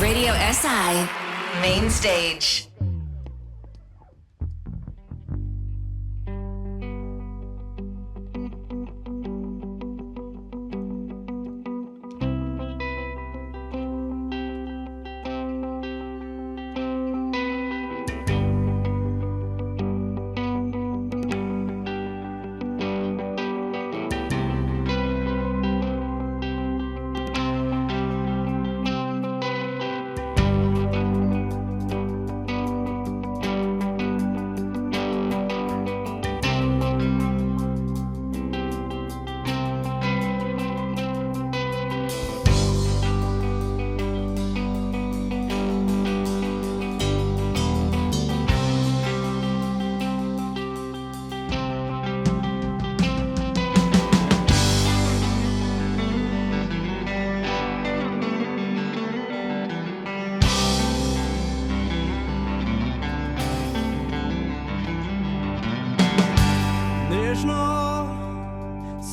Radio SI Main Stage.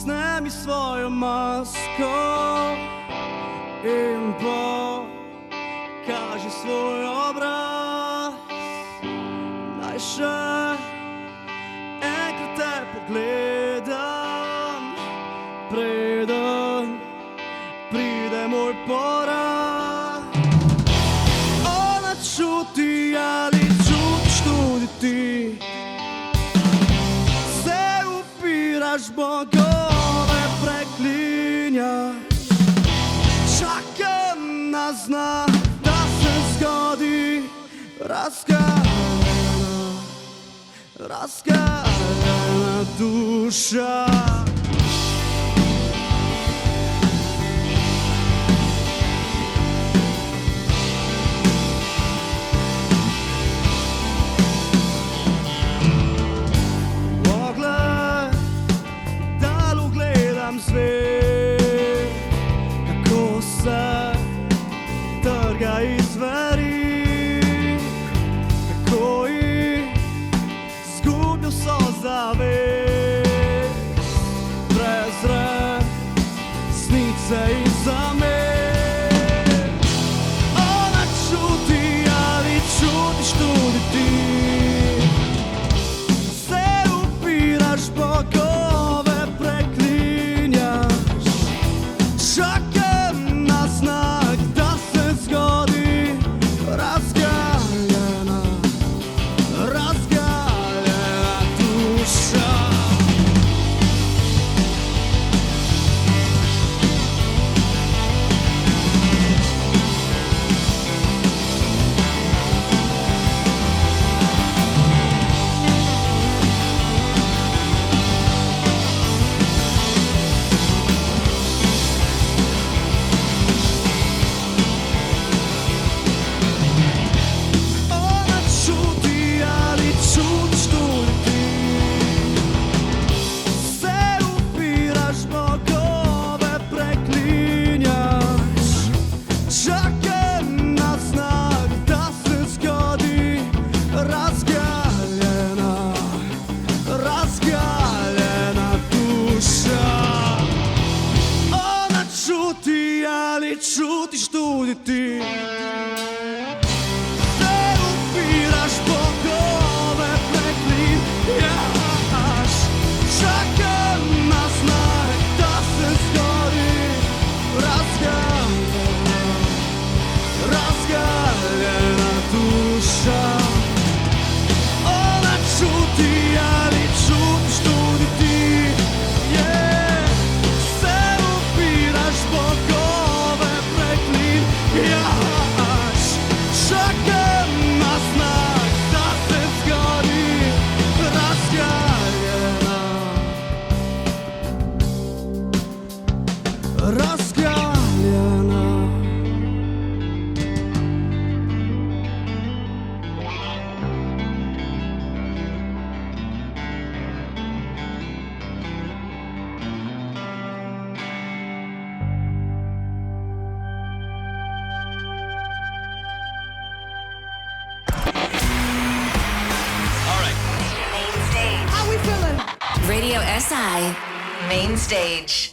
Snemi svoju masku in pokaži svoj obraz. Naj še enkrat te pogledam, preden pride moj poraz. Ona čuti ali čutiš tudi ti, bogove preklinja. Čakam na znak da se zgodi razgaljena duša. Svet, kako se trga iz veri, kako jih zgubil so zavest, brez resnice in zamer. Ona čuti ali čutiš tudi ti, se upiraš bogove preklinjaš. Čakam na znak da se zgodi razgaljena duša. Čutiš tudi ti, se upiraš bogove preklinjaš. Čakam na znak da se zgodi razgaljena duša. Ona čuti ali čutiš tudi ti, se upiraš bogove preklinjaš. Čakam na znak da se zgodi razgaljena Radio SI Main Stage.